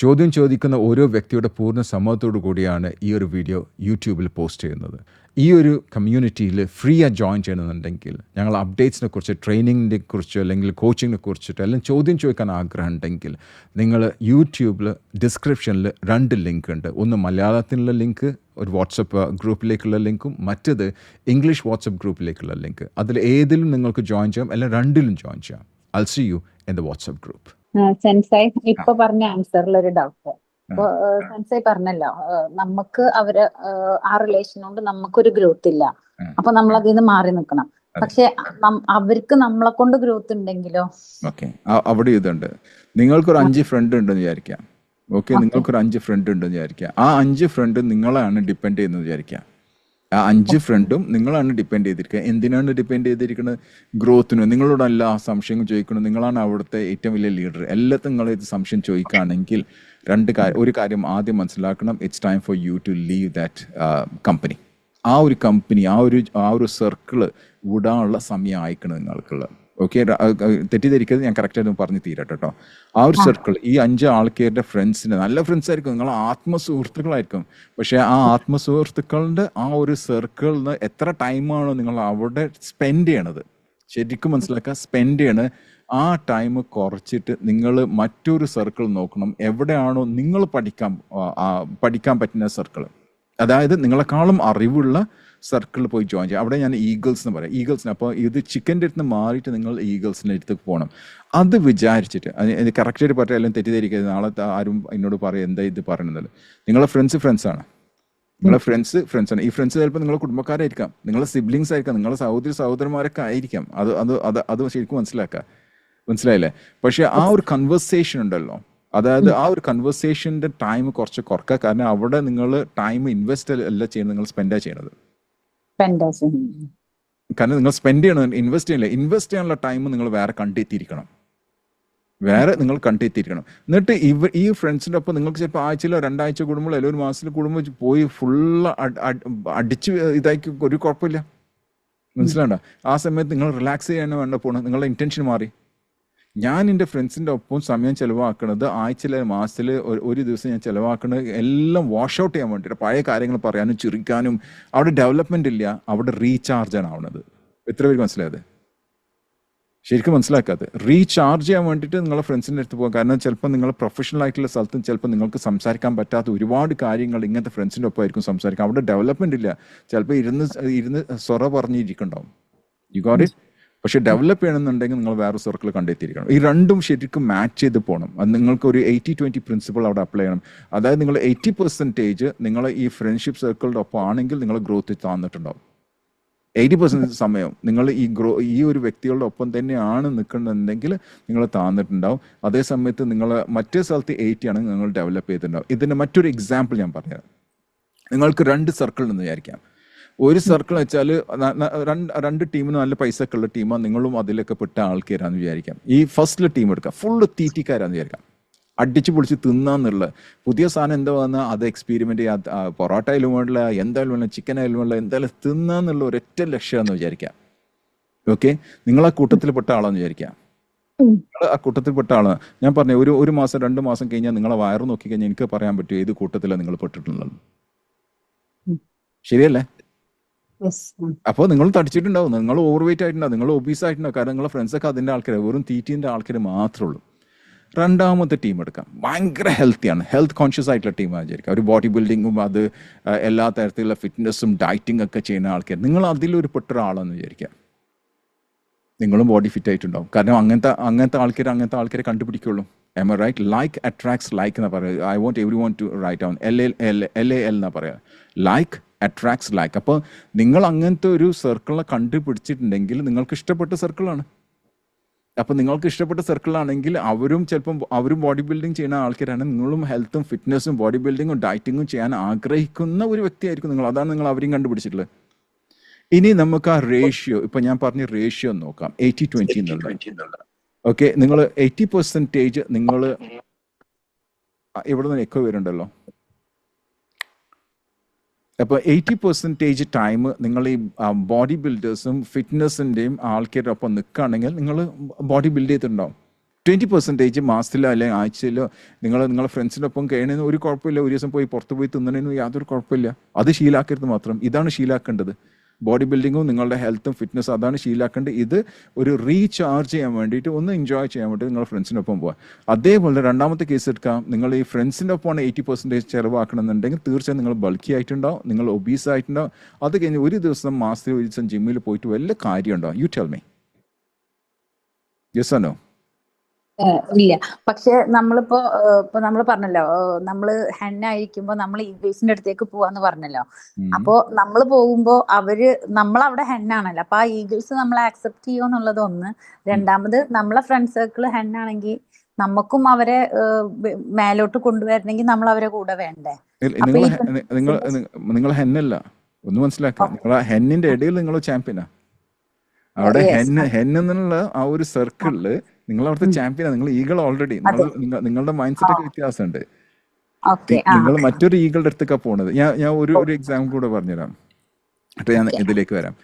ചോദ്യം ചോദിക്കുന്ന ഓരോ വ്യക്തിയുടെ പൂർണ്ണ സമ്മതത്തോടു കൂടിയാണ് ഈ ഒരു വീഡിയോ യൂട്യൂബിൽ പോസ്റ്റ് ചെയ്യുന്നത്. ഈ ഒരു കമ്മ്യൂണിറ്റിയിൽ ഫ്രീ ആയി ജോയിൻ ചെയ്യണമെന്നുണ്ടെങ്കിൽ ഞങ്ങൾ അപ്ഡേറ്റ്സിനെ കുറിച്ച്, ട്രെയിനിങ്ങിനെ കുറിച്ച്, അല്ലെങ്കിൽ കോച്ചിങ്ങിനെ കുറിച്ചിട്ട് എല്ലാം ചോദ്യം ചോദിക്കാൻ ആഗ്രഹം ഉണ്ടെങ്കിൽ നിങ്ങൾ യൂട്യൂബിൽ ഡിസ്ക്രിപ്ഷനിൽ 2 ലിങ്ക് ഉണ്ട്. ഒന്ന് മലയാളത്തിലുള്ള ലിങ്ക്, ഒരു വാട്സപ്പ് ഗ്രൂപ്പിലേക്കുള്ള ലിങ്കും, മറ്റത് ഇംഗ്ലീഷ് വാട്സപ്പ് ഗ്രൂപ്പിലേക്കുള്ള ലിങ്ക്. അതിൽ ഏതിലും നിങ്ങൾക്ക് ജോയിൻ ചെയ്യാം, അല്ലെങ്കിൽ 2ലും ജോയിൻ ചെയ്യാം. I'll see you in the WhatsApp group. Sensei ഇപ്പൊ പറഞ്ഞ ആൻസറിൽ ഒരു ഡൗട്ട്. ഇപ്പൊ സെൻസായി പറഞ്ഞല്ലോ, നമുക്ക് അവര് ആ റിലേഷൻ കൊണ്ട് നമുക്കൊരു ഗ്രോത്ത് ഇല്ല, അപ്പൊ നമ്മൾ അതിൽ നിന്ന് മാറി നിൽക്കണം. പക്ഷെ അവർക്ക് നമ്മളെ കൊണ്ട് ഗ്രോത്ത് ഉണ്ടെങ്കിലോ? ഓക്കെ, അവിടെ ഇതുണ്ട്. നിങ്ങൾക്കൊരു 5 ഫ്രണ്ട് ഉണ്ടെന്ന് വിചാരിക്കാം. ഓക്കെ, നിങ്ങൾക്കൊരു 5 ഫ്രണ്ട് ഉണ്ടെന്ന് വിചാരിക്കാം. ആ 5 ഫ്രണ്ട് നിങ്ങളാണ് ഡിപ്പെൻഡ് ചെയ്യുന്നത് വിചാരിക്കാം. ആ 5 ഫ്രണ്ടും നിങ്ങളാണ് ഡിപ്പെൻഡ് ചെയ്തിരിക്കുക. എന്തിനാണ് ഡിപ്പെൻഡ് ചെയ്തിരിക്കുന്നത്? ഗ്രോത്തിനും. നിങ്ങളോട് എല്ലാ സംശയവും ചോദിക്കണം. നിങ്ങളാണ് അവിടുത്തെ ഏറ്റവും വലിയ ലീഡർ. എല്ലാത്തും നിങ്ങൾ ഇത് സംശയം ചോദിക്കുകയാണെങ്കിൽ ഒരു കാര്യം ആദ്യം മനസ്സിലാക്കണം. It's time for you to leave that company. ആ ഒരു കമ്പനി, ആ ഒരു സർക്കിള് വിടാനുള്ള സമയം അയക്കണം നിങ്ങൾക്കുള്ളത്. ഓക്കെ, തെറ്റിദ്ധരിക്കരുത്, ഞാൻ കറക്റ്റായിട്ട് പറഞ്ഞ് തീരട്ടെ കേട്ടോ. ആ ഒരു സർക്കിൾ, ഈ 5 ആൾക്കാരുടെ ഫ്രണ്ട്സിന് നല്ല ഫ്രണ്ട്സ് ആയിരിക്കും, നിങ്ങൾ ആത്മസുഹൃത്തുക്കളായിരിക്കും. പക്ഷെ ആ ആത്മസുഹൃത്തുക്കളുടെ ആ ഒരു സർക്കിളിന് എത്ര ടൈമാണോ നിങ്ങൾ അവിടെ സ്പെൻഡ് ചെയ്യണത്, ശരിക്കും മനസ്സിലാക്കുക, സ്പെൻഡ് ചെയ്യണത്. ആ ടൈം കുറച്ചിട്ട് നിങ്ങൾ മറ്റൊരു സർക്കിൾ നോക്കണം. എവിടെയാണോ നിങ്ങൾ പഠിക്കാൻ പറ്റുന്ന സർക്കിൾ, അതായത് നിങ്ങളെക്കാളും അറിവുള്ള സർക്കിളിൽ പോയി ജോയിൻ ചെയ്യുക. അവിടെ ഞാൻ ഈഗിൾസ് എന്ന് പറയാം, ഈഗിൾസിന്. അപ്പോൾ ഇത് ചിക്കൻ്റെ അടുത്ത് മാറിയിട്ട് നിങ്ങൾ ഈഗിൾസിൻ്റെ അടുത്തേക്ക് പോകണം. അത് വിചാരിച്ചിട്ട്, അത് കറക്റ്റായിട്ട് പറയാം, എല്ലാം തെറ്റിദ്ധരിക്കരുത്. നാളെ ആരും എന്നോട് പറയും എന്താ ഇത് പറയണത്. നിങ്ങളെ ഫ്രണ്ട്സാണ്, നിങ്ങളെ ഫ്രണ്ട്സാണ്. ഈ ഫ്രണ്ട്സ് ചിലപ്പോൾ നിങ്ങളെ കുടുംബക്കാരായിരിക്കാം, നിങ്ങളെ സിബ്ലിങ്സ് ആയിരിക്കാം, നിങ്ങളെ സഹോദരന്മാരൊക്കെ ആയിരിക്കാം. അത് ശരിക്കും മനസ്സിലായില്ലേ? പക്ഷെ ആ ഒരു കൺവെർസേഷൻ ഉണ്ടല്ലോ, അതായത് ആ ഒരു കൺവെർസേഷൻ്റെ ടൈം കുറച്ച് കുറക്കുക. കാരണം അവിടെ നിങ്ങൾ ടൈം ഇൻവെസ്റ്റ് അല്ല ചെയ്യുന്നത്, നിങ്ങൾ സ്പെൻഡാണ് ചെയ്യണത്. കാരണം നിങ്ങൾ സ്പെൻഡ് ചെയ്യണം, ഇൻവെസ്റ്റ് ചെയ്യണില്ല. ഇൻവെസ്റ്റ് ചെയ്യാനുള്ള ടൈം നിങ്ങൾ വേറെ കണ്ടെത്തിയിരിക്കണം. എന്നിട്ട് ഈ ഫ്രണ്ട്സിൻ്റെ ഒപ്പം നിങ്ങൾക്ക് ചിലപ്പോൾ ആഴ്ചയിലോ 2 ആഴ്ച കൂടുമ്പോൾ, അല്ലെങ്കിൽ 1 മാസത്തിൽ കൂടുമ്പോൾ പോയി ഫുള്ള് അടിച്ച് ഇതാക്കി ഒരു കുഴപ്പമില്ല. മനസ്സിലാണ്ട? ആ സമയത്ത് നിങ്ങൾ റിലാക്സ് ചെയ്യാനോ വേണ്ട പോകണം. നിങ്ങളുടെ ഇൻറ്റൻഷൻ മാറി. ഞാൻ എൻ്റെ ഫ്രണ്ട്സിൻ്റെ ഒപ്പം സമയം ചിലവാക്കുന്നത് ആഴ്ചയിൽ, മാസത്തിൽ ഒരു ദിവസം ഞാൻ ചിലവാക്കുന്നത് എല്ലാം വാഷ് ഔട്ട് ചെയ്യാൻ വേണ്ടിയിട്ട്, പഴയ കാര്യങ്ങൾ പറയാനും ചിരിക്കാനും. അവിടെ ഡെവലപ്മെൻ്റ് ഇല്ല, അവിടെ റീചാർജാണ് ആവുന്നത്. എത്ര പേർക്ക് മനസ്സിലായത്? ശരിക്കും മനസ്സിലാക്കാതെ റീചാർജ് ചെയ്യാൻ വേണ്ടിയിട്ട് നിങ്ങളെ ഫ്രണ്ട്സിൻ്റെ അടുത്ത് പോകുക. കാരണം ചിലപ്പോൾ നിങ്ങൾ പ്രൊഫഷണൽ ആയിട്ടുള്ള സ്ഥലത്തും ചിലപ്പോൾ നിങ്ങൾക്ക് സംസാരിക്കാൻ പറ്റാത്ത ഒരുപാട് കാര്യങ്ങൾ ഇങ്ങനത്തെ ഫ്രണ്ട്സിൻ്റെ ഒപ്പം ആയിരിക്കും സംസാരിക്കാം. അവിടെ ഡെവലപ്മെൻ്റ് ഇല്ല, ചിലപ്പോൾ ഇരുന്ന് സൊറ പറഞ്ഞിരിക്കുന്നുണ്ടാവും. You got it? പക്ഷെ ഡെവലപ്പ് ചെയ്യണമെന്നുണ്ടെങ്കിൽ നിങ്ങൾ വേറെ സർക്കിൾ കണ്ടെത്തിയിരിക്കണം. ഈ രണ്ടും ശരിക്കും മാച്ച് ചെയ്ത് പോകണം. അത് നിങ്ങൾക്ക് ഒരു 80-20 പ്രിൻസിപ്പിൾ അവിടെ അപ്ലൈ ചെയ്യണം. അതായത് നിങ്ങൾ 80% നിങ്ങൾ ഈ ഫ്രണ്ട്ഷിപ്പ് സർക്കിളിൻ്റെ ഒപ്പം ആണെങ്കിൽ നിങ്ങൾ ഗ്രോത്ത് താന്നിട്ടുണ്ടാവും. 80% സമയം നിങ്ങൾ ഈ ഒരു വ്യക്തികളുടെ ഒപ്പം തന്നെയാണ് നിൽക്കുന്നുണ്ടെങ്കിൽ നിങ്ങൾ താന്നിട്ടുണ്ടാവും. അതേ സമയത്ത് നിങ്ങൾ മറ്റേ സ്ഥലത്ത് 80 ആണെങ്കിൽ നിങ്ങൾ ഡെവലപ്പ് ചെയ്തിട്ടുണ്ടാവും. ഇതിൻ്റെ മറ്റൊരു എക്സാമ്പിൾ ഞാൻ പറയാം. നിങ്ങൾക്ക് 2 സർക്കിൾ എന്ന് വിചാരിക്കാം. ഒരു സർക്കിൾ വെച്ചാൽ 2 ടീമിന് നല്ല പൈസ ഒക്കെ ഉള്ള ടീമാണ്, നിങ്ങളും അതിലൊക്കെ പെട്ട ആൾക്കാരാന്ന് വിചാരിക്കാം. ഈ ഫസ്റ്റിലെ ടീം എടുക്കാം, ഫുള്ള് തീറ്റിക്കാരാന്ന് വിചാരിക്കാം. അടിച്ചു പൊളിച്ച് തിന്നാന്നുള്ള പുതിയ സാധനം എന്താ വന്നാൽ അത് എക്സ്പീരിമെൻ്റ് ചെയ്യുക. പൊറോട്ട ആയാലും വേണ്ടില്ല, എന്തായാലും വേണ്ട, ചിക്കൻ ആയാലും വേണ്ട, എന്തായാലും തിന്നാന്നുള്ള ഒരൊറ്റ ലക്ഷ്യമാണെന്ന് വിചാരിക്കാം. ഓക്കെ, നിങ്ങൾ ആ കൂട്ടത്തിൽപ്പെട്ട ആളാന്ന് വിചാരിക്കാം. നിങ്ങൾ ആ കൂട്ടത്തിൽപ്പെട്ട ആളാണ്. ഞാൻ പറഞ്ഞു, ഒരു മാസം 2 മാസം കഴിഞ്ഞാൽ നിങ്ങളെ വയറ് നോക്കിക്കഴിഞ്ഞാൽ എനിക്ക് പറയാൻ പറ്റും ഏത് കൂട്ടത്തിലാണ് നിങ്ങൾ പെട്ടിട്ടുള്ളത്. ശരിയല്ലേ? അപ്പോൾ നിങ്ങൾ തടിച്ചിട്ടുണ്ടാവും, നിങ്ങൾ ഓവർ വെയിറ്റ് ആയിട്ടുണ്ടാവും, നിങ്ങൾ ഒബീസ് ആയിട്ടുണ്ടാവും. കാരണം നിങ്ങളുടെ ഫ്രണ്ട്സൊക്കെ അതിൻ്റെ ആൾക്കാർ, വെറും തീറ്റീൻ്റെ ആൾക്കാർ മാത്രമേ ഉള്ളൂ. 2ാമത്തെ ടീം എടുക്കാം, ഭയങ്കര ഹെൽത്തിയാണ്, ഹെൽത്ത് കോൺഷ്യസ് ആയിട്ടുള്ള ടീമാണ് വിചാരിക്കുക. ഒരു ബോഡി ബിൽഡിങ്ങും അത് എല്ലാ തരത്തിലുള്ള ഫിറ്റ്നസ്സും ഡയറ്റിംഗ് ഒക്കെ ചെയ്യുന്ന ആൾക്കാർ. നിങ്ങൾ അതിലൊരു പെട്ട ഒരാളെന്ന് വിചാരിക്കുക. നിങ്ങളും ബോഡി ഫിറ്റ് ആയിട്ടുണ്ടാവും. കാരണം അങ്ങനത്തെ ആൾക്കാരെ കണ്ടുപിടിക്കുള്ളൂ. Am I right? Like attracts like എന്നാ പറയുക. I want everyone to write down LAL എന്നാ പറയുക. Like attracts like. അപ്പോൾ നിങ്ങൾ അങ്ങനത്തെ ഒരു സർക്കിളിനെ കണ്ടുപിടിച്ചിട്ടുണ്ടെങ്കിൽ നിങ്ങൾക്ക് ഇഷ്ടപ്പെട്ട സർക്കിളാണ്. അപ്പോൾ നിങ്ങൾക്ക് ഇഷ്ടപ്പെട്ട സർക്കിളാണെങ്കിൽ അവരും ബോഡി ബിൽഡിങ് ചെയ്യുന്ന ആൾക്കാരാണ്. നിങ്ങളും ഹെൽത്തും ഫിറ്റ്നസ്സും ബോഡി ബിൽഡിങ്ങും ഡയറ്റിങ്ങും ചെയ്യാൻ ആഗ്രഹിക്കുന്ന ഒരു വ്യക്തിയായിരിക്കും നിങ്ങൾ. അതാണ് നിങ്ങൾ അവരെയും കണ്ടുപിടിച്ചിട്ടുള്ളത്. ഇനി നമുക്ക് ആ റേഷ്യോ, ഇപ്പം ഞാൻ പറഞ്ഞ റേഷ്യോ നോക്കാം, 80-20 എന്നുള്ളത്. ഓക്കെ, നിങ്ങൾ 80% നിങ്ങൾ ഇവിടെ നിന്ന് എക്കോ വരുന്നുണ്ടല്ലോ. അപ്പോൾ 80% ടൈം നിങ്ങൾ ഈ ബോഡി ബിൽഡേഴ്സും ഫിറ്റ്നസിൻ്റെയും ആൾക്കാരുടെ ഒപ്പം നിൽക്കുകയാണെങ്കിൽ നിങ്ങൾ ബോഡി ബിൽഡ് ചെയ്തിട്ടുണ്ടാവും. 20% മാസത്തിലോ അല്ലെങ്കിൽ ആഴ്ചയിലോ നിങ്ങളെ ഫ്രണ്ട്സിൻ്റെ ഒപ്പം കഴിയണമെന്ന് ഒരു കുഴപ്പമില്ല. ഒരു ദിവസം പോയി പുറത്ത് പോയി തിന്നണേന്ന് യാതൊരു കുഴപ്പമില്ല. അത് ശീലാക്കരുത് മാത്രം. ഇതാണ് ശീലാക്കേണ്ടത്. ബോഡി ബിൽഡിങ്ങും നിങ്ങളുടെ ഹെൽത്തും ഫിറ്റ്നസ് അതാണ് ശീലാക്കേണ്ടത്. ഇത് ഒരു റീചാർജ് ചെയ്യാൻ വേണ്ടിയിട്ട് ഒന്ന് എൻജോയ് ചെയ്യാൻ വേണ്ടി നിങ്ങൾ ഫ്രണ്ട്സിനൊപ്പം പോകാം. അതേപോലെ രണ്ടാമത്തെ കേസ് എടുക്കാം. നിങ്ങൾ ഈ ഫ്രണ്ട്സിൻ്റെ ഒപ്പമാണ് 80% ചിലവാക്കണമെന്നുണ്ടെങ്കിൽ തീർച്ചയായും നിങ്ങൾ ബൾക്കി ആയിട്ടുണ്ടാവും, നിങ്ങൾ ഒബീസ് ആയിട്ടുണ്ടാവും. അത് കഴിഞ്ഞ് ഒരു ദിവസം മാസത്തിൽ ഒരു ദിവസം ജിമ്മിൽ പോയിട്ട് വല്ല കാര്യം ഉണ്ടാവും? You tell me. Yes or no? ഇല്ല. പക്ഷെ നമ്മളിപ്പോ ഇപ്പൊ നമ്മൾ പറഞ്ഞല്ലോ, നമ്മള് ഹെന്ന ആയിരിക്കുമ്പോ നമ്മൾ ഈഗിൾസിന്റെ അടുത്തേക്ക് പോവാന്ന് പറഞ്ഞല്ലോ. അപ്പോ നമ്മൾ പോകുമ്പോ നമ്മളവിടെ ഹെന്നാണല്ലോ. അപ്പൊ ആ ഈഗിൾസ് നമ്മളെ ആക്സെപ്റ്റ് ചെയ്യോ എന്നുള്ളത് ഒന്ന്. രണ്ടാമത് നമ്മളെ ഫ്രണ്ട് സർക്കിൾ ഹെന്നാണെങ്കിൽ നമുക്കും അവരെ മേലോട്ട് കൊണ്ടുവരണമെങ്കിൽ നമ്മൾ അവരെ കൂടെ വേണ്ടേ? അപ്പൊ നിങ്ങൾ ഹെന്നല്ല, ഒന്ന് മനസ്സിലാക്കുക. നിങ്ങൾ ഹെന്നിന്റെ ഇടയിൽ നിങ്ങൾ ചാമ്പ്യനാ. അവിടെ ഹെന്നുള്ള ആ ഒരു സർക്കിളില് നിങ്ങൾ അവിടുത്തെ ചാമ്പ്യനാ. നിങ്ങൾ ഈഗിൾ ഓൾറെഡി. നിങ്ങളുടെ മൈൻഡ് സെറ്റ് ഒക്കെ വ്യത്യാസമുണ്ട്. നിങ്ങൾ മറ്റൊരു ഈഗിളുടെ അടുത്തേക്കാ പോണത്. ഞാൻ ഒരു എക്സാമ്പിൾ കൂടെ പറഞ്ഞുതരാം. എന്നിട്ട് ഞാൻ ഇതിലേക്ക് വരാം.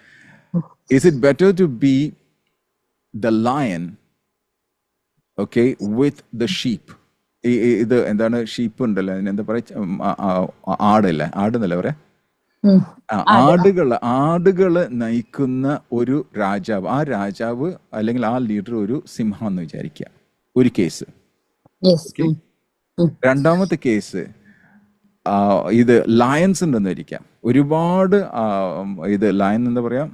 Is it better to be the lion, okay, with the sheep? ഇത് എന്താണ് ഷീപ്പ് ഉണ്ടല്ലോ, എന്താ പറയാ, ആടല്ലേ, ആടെന്നല്ലേ പറയാ, ആടുകള് നയിക്കുന്ന ഒരു രാജാവ്. ആ രാജാവ് അല്ലെങ്കിൽ ആ ലീഡർ ഒരു സിംഹം എന്ന് വിചാരിക്കുക, ഒരു കേസ്. രണ്ടാമത്തെ കേസ് ഇത് ലയൺസ് ഉണ്ടെന്ന് ഇരിക്കാം. ഒരുപാട് ഇത് ലയൺ എന്താ പറയാ,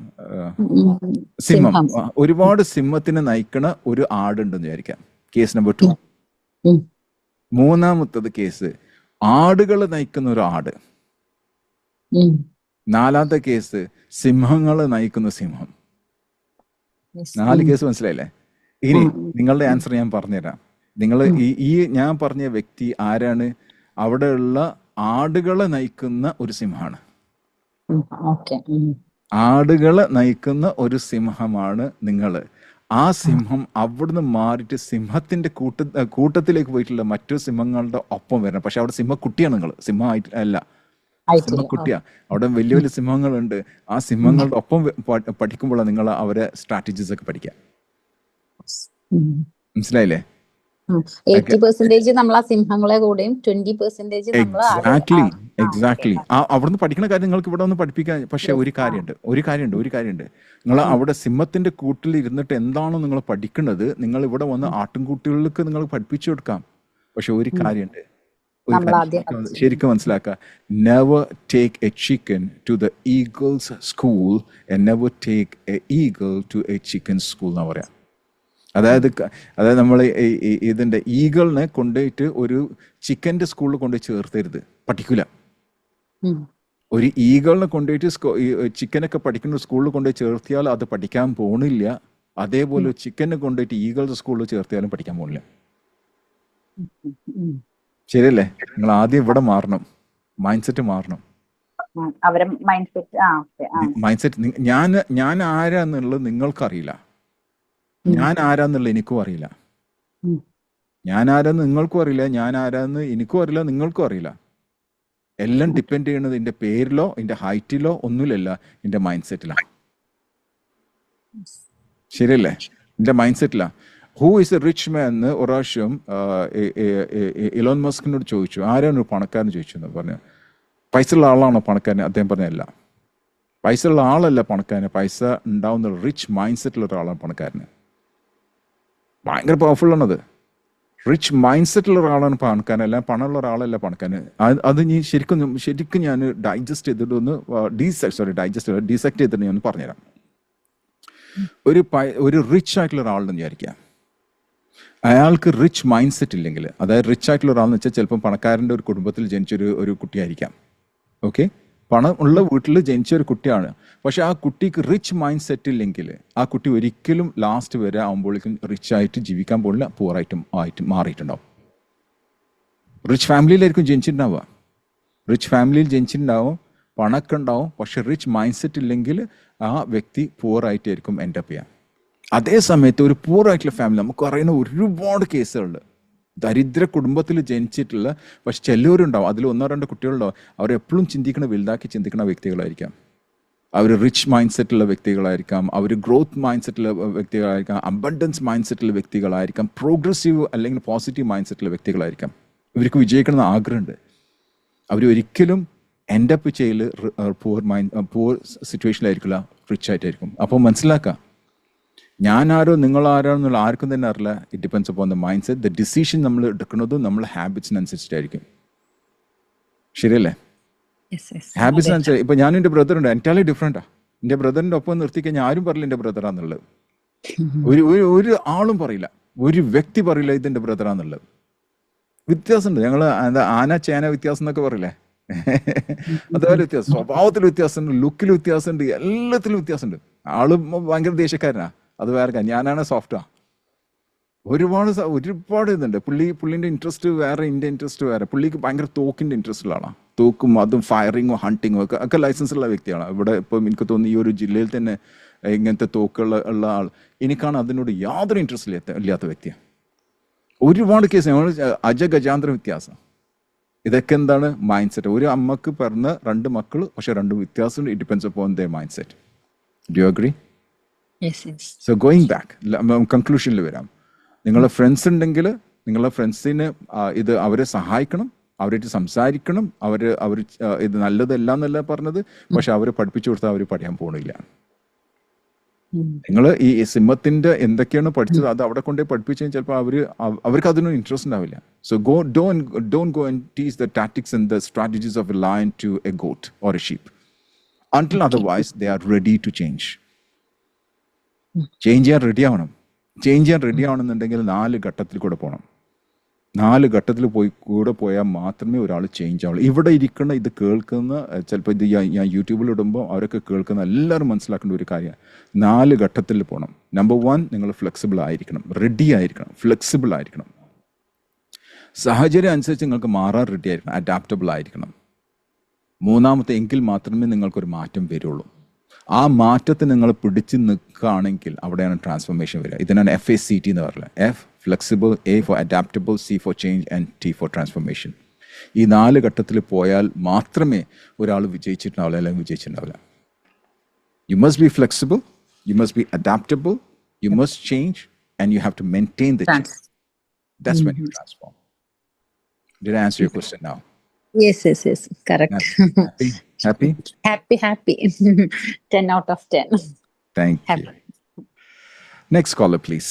സിംഹം. ഒരുപാട് സിംഹത്തിനെ നയിക്കണ ഒരു ആടുണ്ടെന്ന് വിചാരിക്കാം. Case number 2. മൂന്നാമത്തത് കേസ് ആടുകള് നയിക്കുന്ന ഒരു ആട്. നാലാമത്തെ കേസ് സിംഹങ്ങള് നയിക്കുന്ന സിംഹം. 4 കേസ് മനസ്സിലായില്ലേ? ഇനി നിങ്ങളുടെ ആൻസർ ഞാൻ പറഞ്ഞുതരാം. നിങ്ങൾ ഈ ഞാൻ പറഞ്ഞ വ്യക്തി ആരാണ്? അവിടെയുള്ള ആടുകളെ നയിക്കുന്ന ഒരു സിംഹമാണ്. ആടുകളെ നയിക്കുന്ന ഒരു സിംഹമാണ് നിങ്ങള്. ആ സിംഹം അവിടുന്ന് മാറിയിട്ട് സിംഹത്തിന്റെ കൂട്ടത്തിലേക്ക് പോയിട്ടുള്ള മറ്റു സിംഹങ്ങളുടെ ഒപ്പം വരണം. പക്ഷെ അവിടെ സിംഹക്കുട്ടിയാണ് നിങ്ങൾ, സിംഹമായിട്ട് അല്ല, സിംഹക്കുട്ടിയാ. അവിടെ വലിയ വലിയ സിംഹങ്ങളുണ്ട്. ആ സിംഹങ്ങളുടെ ഒപ്പം പഠിക്കുമ്പോഴാണ് നിങ്ങൾ അവരെ സ്ട്രാറ്റജീസ് ഒക്കെ പഠിക്കാം. മനസ്സിലായില്ലേ? 80% നമ്മൾ ആ സിംഹങ്ങളെ കൂടെയും 20% എക്സാക്ട്ലി അവിടുന്ന് പഠിക്കുന്ന കാര്യം നിങ്ങൾക്ക് ഇവിടെ ഒന്ന് പഠിപ്പിക്കാൻ. പക്ഷെ ഒരു കാര്യമുണ്ട്. നിങ്ങൾ അവിടെ സിംഹത്തിന്റെ കൂട്ടിൽ ഇരുന്നിട്ട് എന്താണോ നിങ്ങൾ പഠിക്കുന്നത്, നിങ്ങൾ ഇവിടെ വന്ന് ആട്ടിൻകൂട്ടികൾക്ക് നിങ്ങൾ പഠിപ്പിച്ചു കൊടുക്കാം. പക്ഷെ ഒരു കാര്യമുണ്ട്, ശരിക്കും മനസ്സിലാക്കുക. Never take a chicken to the eagles school and never take a eagle to a chicken school എന്നാ പറയാം. അതായത് നമ്മൾ ഇതിന്റെ ഈഗിളിനെ കൊണ്ടുപോയിട്ട് ഒരു ചിക്കന്റെ സ്കൂളിൽ കൊണ്ടുപോയി ചേർത്തരുത്, പഠിക്കൂല. ഒരു ഈഗിളിനെ കൊണ്ടുപോയിട്ട് ചിക്കനൊക്കെ പഠിക്കുന്ന സ്കൂളിൽ കൊണ്ടുപോയി ചേർത്തിയാൽ അത് പഠിക്കാൻ പോണില്ല. അതേപോലെ ചിക്കനെ കൊണ്ടുപോയിട്ട് ഈഗിൾസ് സ്കൂളിൽ ചേർത്തിയാലും പഠിക്കാൻ പോണില്ല. ശരിയല്ലേ? നിങ്ങൾ ആദ്യം ഇവിടെ മാറണം, മൈൻഡ് സെറ്റ് മാറണം. മൈൻഡ് സെറ്റ് ഞാൻ ആരാന്നുള്ളത് നിങ്ങൾക്കറിയില്ല, ഞാൻ ആരാന്നുള്ളത് എനിക്കും അറിയില്ല. ഞാൻ ആരാന്ന് നിങ്ങൾക്കും അറിയില്ല, ഞാൻ ആരാന്ന് എനിക്കും അറിയില്ല, നിങ്ങൾക്കും അറിയില്ല. എല്ലാം ഡിപ്പെൻഡ് ചെയ്യുന്നത് എൻ്റെ പേരിലോ എൻ്റെ ഹൈറ്റിലോ ഒന്നുമില്ല, എൻ്റെ മൈൻഡ് സെറ്റിലാണ്. ശരിയല്ലേ? എൻ്റെ മൈൻഡ് സെറ്റിലാണ്. Who is a rich man എന്ന് ഒരു പ്രാവശ്യം ഇലോൺ മസ്കിനോട് ചോദിച്ചു, ആരാണ് ഒരു പണക്കാരൻ ചോദിച്ചു എന്ന് പറഞ്ഞു. പൈസ ഉള്ള ആളാണോ പണക്കാരൻ? അദ്ദേഹം പറഞ്ഞല്ല, പൈസ ഉള്ള ആളല്ല പണക്കാരന്, പൈസ ഉണ്ടാവുന്ന റിച്ച് മൈൻഡ് സെറ്റിലുള്ള ഒരാളാണ് പണക്കാരന്. ഭയങ്കര പവർഫുൾ ആണത്. റിച്ച് മൈൻഡ് സെറ്റിലുള്ള ഒരാളാണ് പണക്കാരനല്ല, പണമുള്ള ഒരാളല്ല പണക്കാരന്. അത് നീ ശരിക്കും ഞാൻ ഡൈജസ്റ്റ് ചെയ്തിട്ട് ഒന്ന് ഡീസെക്ട് ചെയ്തിട്ട് ഞാൻ പറഞ്ഞുതരാം. ഒരു റിച്ച് ആയിട്ടുള്ള ഒരാളെന്ന് വിചാരിക്കാം. അയാൾക്ക് റിച്ച് മൈൻഡ് സെറ്റ് ഇല്ലെങ്കിൽ, അതായത് റിച്ച് ആയിട്ടുള്ള ഒരാളെന്ന് വെച്ചാൽ ചിലപ്പം പണക്കാരൻ്റെ ഒരു കുടുംബത്തിൽ ജനിച്ചൊരു കുട്ടിയായിരിക്കാം. ഓക്കെ, പണം ഉള്ള വീട്ടിൽ ജനിച്ച ഒരു കുട്ടിയാണ്. പക്ഷെ ആ കുട്ടിക്ക് റിച്ച് മൈൻഡ് സെറ്റ് ഇല്ലെങ്കിൽ ആ കുട്ടി ഒരിക്കലും ലാസ്റ്റ് വരെ ആകുമ്പോഴേക്കും റിച്ച് ആയിട്ട് ജീവിക്കാൻ പോലില്ല, പൂറായിട്ട് മാറിയിട്ടുണ്ടാവും. റിച്ച് ഫാമിലിയിലായിരിക്കും ജനിച്ചിട്ടുണ്ടാവുക, റിച്ച് ഫാമിലിയിൽ ജനിച്ചിട്ടുണ്ടാവും, പണമൊക്കെ ഉണ്ടാവും. പക്ഷെ റിച്ച് മൈൻഡ് സെറ്റ് ഇല്ലെങ്കിൽ ആ വ്യക്തി പൂറായിട്ടായിരിക്കും എൻഡ് അപ്പ് ചെയ്യാം. അതേ സമയത്ത് ഒരു പൂറായിട്ടുള്ള ഫാമിലി, നമുക്ക് അറിയുന്ന ഒരുപാട് കേസുകളുണ്ട്. ദരിദ്ര കുടുംബത്തിൽ ജനിച്ചിട്ടുള്ള, പക്ഷെ ചിലവരുണ്ടാവും, അതിൽ 1-2 കുട്ടികളുണ്ടാവും, അവരെപ്പോഴും വലുതാക്കി ചിന്തിക്കുന്ന വ്യക്തികളായിരിക്കാം. അവർ റിച്ച് മൈൻഡ് സെറ്റുള്ള വ്യക്തികളായിരിക്കാം, അവർ ഗ്രോത്ത് മൈൻഡ് സെറ്റുള്ള വ്യക്തികളായിരിക്കാം, അബണ്ടൻസ് മൈൻഡ് സെറ്റുള്ള വ്യക്തികളായിരിക്കാം, പ്രോഗ്രസീവ് അല്ലെങ്കിൽ പോസിറ്റീവ് മൈൻഡ് സെറ്റുള്ള വ്യക്തികളായിരിക്കാം. ഇവർക്ക് വിജയിക്കണമെന്ന് ആഗ്രഹമുണ്ട്. അവർ ഒരിക്കലും എൻ്റെ അപ്പ് ചെയ്യൽ പൂർ സിറ്റുവേഷനിലായിരിക്കില്ല, റിച്ച് ആയിട്ടായിരിക്കും. അപ്പോൾ മനസ്സിലാക്കാം, ഞാനാരോ നിങ്ങളാരാണെന്നുള്ള ആർക്കും തന്നെ അറിയില്ല. It depends upon the mind set. The decision നമ്മൾ എടുക്കുന്നതും നമ്മളെ ഹാബിറ്റ്സിനനുസരിച്ചിട്ടായിരിക്കും. ശരിയല്ലേ? ഹാബിറ്റ്സിനനുസരിച്ച്. ഇപ്പം ഞാനും എൻ്റെ ബ്രദറുണ്ട്, എൻറ്റയർലി ഡിഫറെൻറ്റാണ്. എൻ്റെ ബ്രദറിൻ്റെ ഒപ്പം നിർത്തിക്കഴിഞ്ഞാൽ ആരും പറയില്ല എൻ്റെ ബ്രദറാന്നുള്ളത്. ഒരു ആളും പറയില്ല, ഒരു വ്യക്തി പറയില്ല ഇതെൻ്റെ ബ്രദറാന്നുള്ളത്. വ്യത്യാസമുണ്ട്. ഞങ്ങൾ ആന ചേന വ്യത്യാസം എന്നൊക്കെ പറയില്ലേ, അതുപോലെ വ്യത്യാസം. സ്വഭാവത്തിൽ വ്യത്യാസമുണ്ട്, ലുക്കിൽ വ്യത്യാസമുണ്ട്, എല്ലാത്തിലും വ്യത്യാസമുണ്ട്. ആള് ഭയങ്കര ദേഷ്യക്കാരനാ, അത് വേറെ. ഞാനാണ് സോഫ്റ്റാ. ഒരുപാട് ഇതുണ്ട്. പുള്ളിൻ്റെ ഇൻട്രസ്റ്റ് വേറെ, എൻ്റെ ഇൻട്രസ്റ്റ് വേറെ. പുള്ളിക്ക് ഭയങ്കര തോക്കിൻ്റെ ഇൻട്രസ്റ്റ് ഉള്ള ആളാണ്. തോക്കും അതും ഫയറിങ്ങും ഹണ്ടിങ്ങും ഒക്കെ ലൈസൻസ് ഉള്ള വ്യക്തിയാണ്. ഇവിടെ ഇപ്പം എനിക്ക് തോന്നുന്നു ഈ ഒരു ജില്ലയിൽ തന്നെ ഇങ്ങനത്തെ തോക്കുള്ള ആൾ. എനിക്കാണ് അതിനോട് യാതൊരു ഇൻട്രസ്റ്റ് ഇല്ലാത്ത വ്യക്തിയാണ്. ഒരുപാട് കേസ് ഞങ്ങൾ അജഗജാന്തര വ്യത്യാസം. ഇതൊക്കെ എന്താണ്? Mindset. ഒരു അമ്മക്ക് പറഞ്ഞ 2 മക്കൾ, പക്ഷെ 2 വ്യത്യാസമുണ്ട്. It depends upon the mindset. Do you agree? So going back, കൺക്ലൂഷനിൽ വരാം. നിങ്ങളുടെ ഫ്രണ്ട്സ് ഉണ്ടെങ്കിൽ നിങ്ങളുടെ ഫ്രണ്ട്സിന് അവരെ സഹായിക്കണം, അവരായിട്ട് സംസാരിക്കണം. അവർ ഇത് നല്ലതല്ല എന്നല്ല പറഞ്ഞത്, പക്ഷെ അവർ പഠിപ്പിച്ചു കൊടുത്താൽ അവർ പഠിക്കാൻ പോകണില്ല. നിങ്ങൾ ഈ സിംഹത്തിന്റെ എന്തൊക്കെയാണ് പഠിച്ചത് അത് അവിടെ കൊണ്ടേ പഠിപ്പിച്ചാൽ ചിലപ്പോൾ അവർക്ക് അതിനൊന്നും ഇൻട്രസ്റ്റ് ഉണ്ടാവില്ല. So don't go and teach the tactics and the strategies of a lion to a goat or a sheep until otherwise they are ready to change. Change ചെയ്യാൻ റെഡി ആവണമെന്നുണ്ടെങ്കിൽ 4 ഘട്ടത്തിൽ കൂടെ പോകണം. 4 ഘട്ടത്തിൽ പോയാൽ മാത്രമേ ഒരാൾ ചേഞ്ച് ആവുള്ളൂ. ഇവിടെ ഇരിക്കുന്ന ഇത് കേൾക്കുന്ന, ചിലപ്പോൾ ഇത് ഞാൻ യൂട്യൂബിൽ ഇടുമ്പോൾ അവരൊക്കെ കേൾക്കുന്ന എല്ലാവരും മനസ്സിലാക്കേണ്ട ഒരു കാര്യമാണ്. 4 ഘട്ടത്തിൽ പോകണം. നമ്പർ 1, നിങ്ങൾ ഫ്ലെക്സിബിൾ ആയിരിക്കണം, റെഡി ആയിരിക്കണം, ഫ്ലെക്സിബിൾ ആയിരിക്കണം. സാഹചര്യം അനുസരിച്ച് നിങ്ങൾക്ക് മാറാൻ റെഡി ആയിരിക്കണം, അഡാപ്റ്റബിൾ ആയിരിക്കണം. 3-മത്തെ, എങ്കിൽ മാത്രമേ നിങ്ങൾക്കൊരു മാറ്റം വരുള്ളൂ. ആ മാറ്റത്തെ നിങ്ങൾ പിടിച്ച് നിൽക്കുകയാണെങ്കിൽ അവിടെയാണ് ട്രാൻസ്ഫോർമേഷൻ വരിക. ഇതിനാണ് FACT എന്ന് പറയുന്നത്. F flexible, A for adaptable, C for change and T for transformation. ഈ 4 ഘട്ടത്തിൽ പോയാൽ മാത്രമേ ഒരാൾ വിജയിച്ചിട്ടുണ്ടാവില്ല, അല്ലെങ്കിൽ വിജയിച്ചിട്ടുണ്ടാവില്ല. You must be flexible, you must be adaptable, you must change, and you have to maintain the change. That's when you transform. Did I answer your question now? Yes. Correct. Happy? Happy. 10 out of 10. Thank you. Next caller, please.